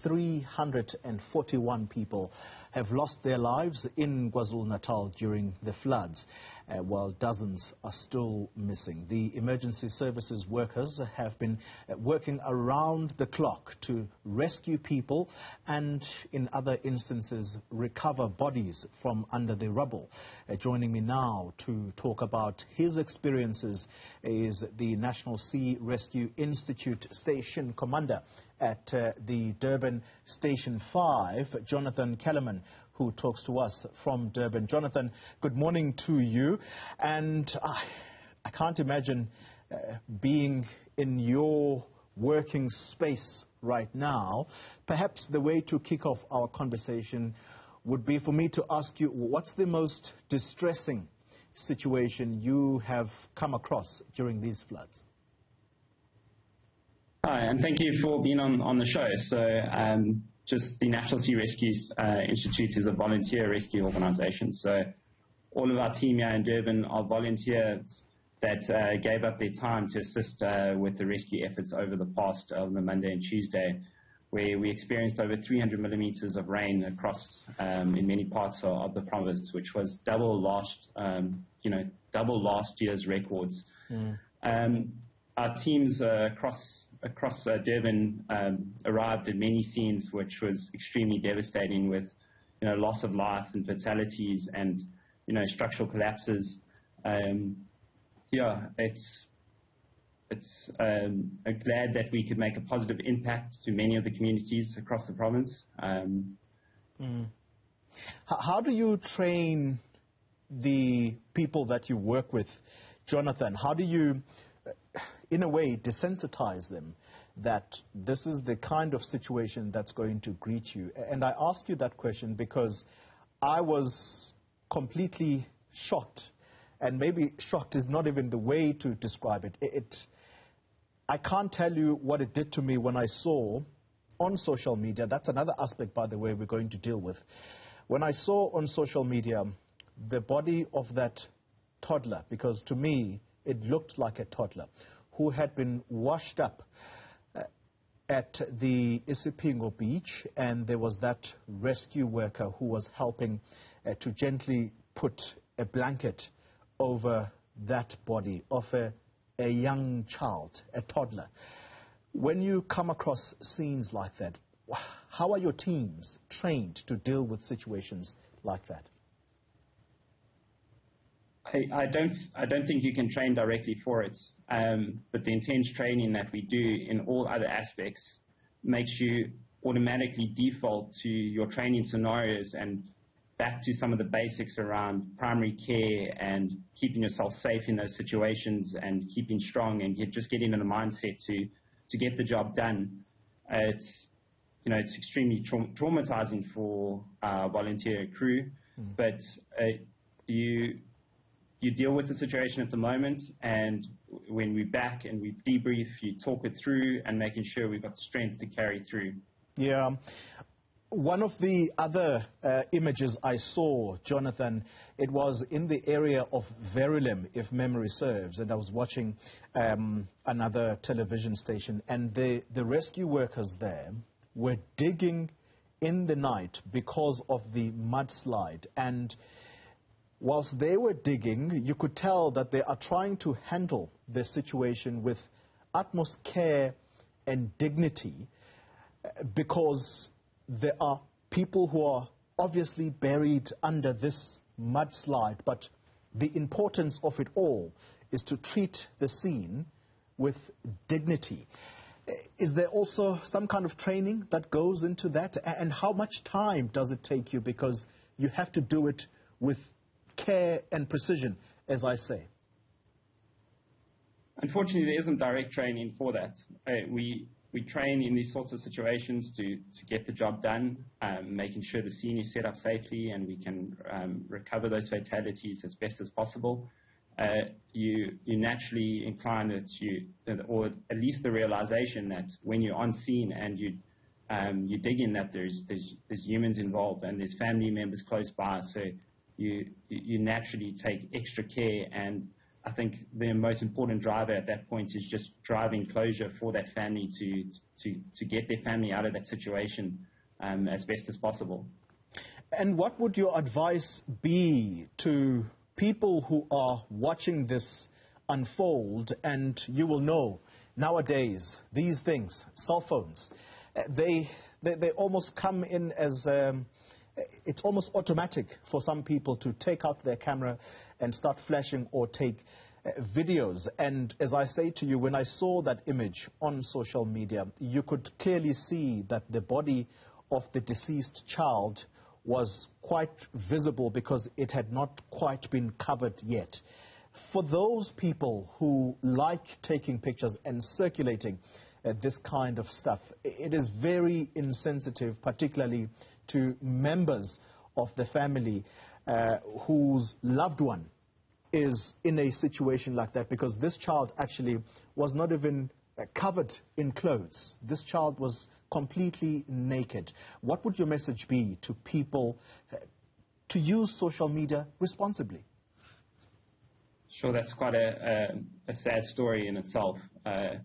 341 people have lost their lives in KwaZulu-Natal during the floods, while dozens are still missing. The emergency services workers have been working around the clock to rescue people and, in other instances, recover bodies from under the rubble. Joining me now to talk about his experiences is the National Sea Rescue Institute Station Commander at the Durban Station 5, Jonathan Kellerman, who talks to us from Durban. Jonathan, good morning to you. And I can't imagine being in your working space right now. Perhaps the way to kick off our conversation would be for me to ask you, what's the most distressing situation you have come across during these floods? Hi, and thank you for being on the show. So just the National Sea Rescue Institute is a volunteer rescue organization. So all of our team here in Durban are volunteers that gave up their time to assist with the rescue efforts over the past on the Monday and Tuesday, where we experienced over 300 millimeters of rain across in many parts of the province, which was double last year's records. Our teams across Durban arrived at many scenes, which was extremely devastating, with loss of life and fatalities and structural collapses. It's glad that we could make a positive impact to many of the communities across the province. How do you train the people that you work with, Jonathan? How do you, in a way, desensitize them that this is the kind of situation that's going to greet you? And I ask you that question because I was completely shocked, and maybe shocked is not even the way to describe it. I can't tell you what it did to me when I saw on social media. That's another aspect, by the way, we're going to deal with. When I saw on social media the body of that toddler, because to me it looked like a toddler, who had been washed up at the Isipingo beach, and there was that rescue worker who was helping to gently put a blanket over that body of a young child, a toddler. When you come across scenes like that, how are your teams trained to deal with situations like that? I don't think you can train directly for it, but the intense training that we do in all other aspects makes you automatically default to your training scenarios and back to some of the basics around primary care and keeping yourself safe in those situations and keeping strong and just getting in the mindset to get the job done. It's extremely traumatizing for our volunteer crew, but you deal with the situation at the moment, and when we're back and we debrief, you talk it through and making sure we've got the strength to carry through. Yeah. One of the other images I saw, Jonathan, it was in the area of Verulam, if memory serves, and I was watching another television station, and the rescue workers there were digging in the night because of the mudslide, and whilst they were digging, you could tell that they are trying to handle the situation with utmost care and dignity, because there are people who are obviously buried under this mudslide, but the importance of it all is to treat the scene with dignity. Is there also some kind of training that goes into that? And how much time does it take you? Because you have to do it with care and precision, as I say. Unfortunately, there isn't direct training for that. We train in these sorts of situations to get the job done, making sure the scene is set up safely and we can recover those fatalities as best as possible. You naturally incline that or at least the realization that when you're on scene and you dig in, that there's humans involved and there's family members close by, so you naturally take extra care and I think the most important driver at that point is just driving closure for that family to get their family out of that situation as best as possible. And what would your advice be to people who are watching this unfold? And you will know nowadays these things, cell phones, they almost come in as it's almost automatic for some people to take out their camera and start flashing or take videos. And as I say to you, when I saw that image on social media, you could clearly see that the body of the deceased child was quite visible because it had not quite been covered yet. For those people who like taking pictures and circulating this kind of stuff, it is very insensitive, particularly to members of the family whose loved one is in a situation like that, because this child actually was not even covered in clothes. This child was completely naked. What would your message be to people to use social media responsibly? Sure, that's quite a sad story in itself. I'd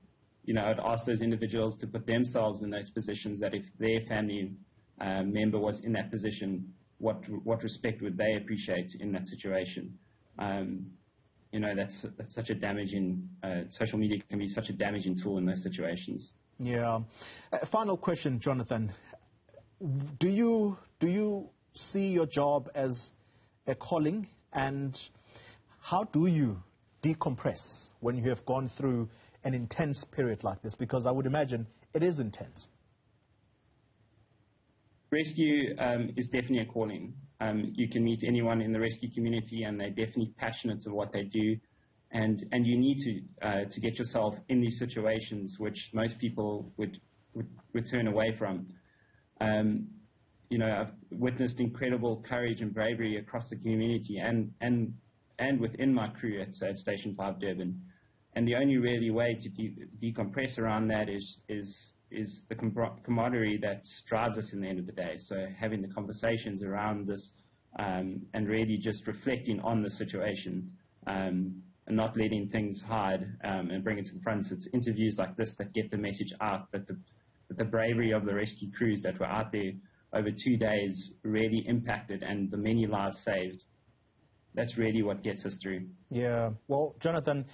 ask those individuals to put themselves in those positions, that if their family member was in that position, what respect would they appreciate in that situation? That's such a damaging, social media can be such a damaging tool in those situations. Yeah. Final question, Jonathan. Do you see your job as a calling, and how do you decompress when you have gone through an intense period like this? Because I would imagine it is intense. Rescue is definitely a calling. You can meet anyone in the rescue community, and they're definitely passionate of what they do. And you need to get yourself in these situations, which most people would turn away from. I've witnessed incredible courage and bravery across the community and within my crew at Station 5 Durban. And the only really way to decompress around that is the camaraderie that drives us in the end of the day. So having the conversations around this and really just reflecting on the situation and not letting things hide and bring it to the front. It's interviews like this that get the message out that the bravery of the rescue crews that were out there over 2 days really impacted, and the many lives saved. That's really what gets us through. Yeah. Well, Jonathan,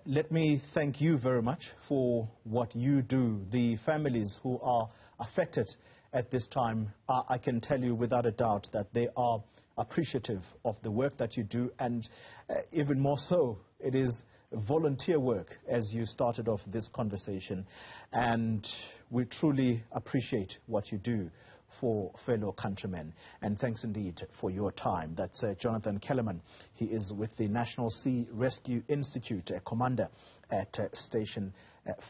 let me thank you very much for what you do. The families who are affected at this time, I can tell you without a doubt that they are appreciative of the work that you do, and even more so, it is volunteer work, as you started off this conversation. And we truly appreciate what you do for fellow countrymen. And thanks indeed for your time. That's Jonathan Kellerman. He is with the National Sea Rescue Institute, a commander at Station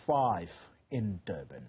5 in Durban.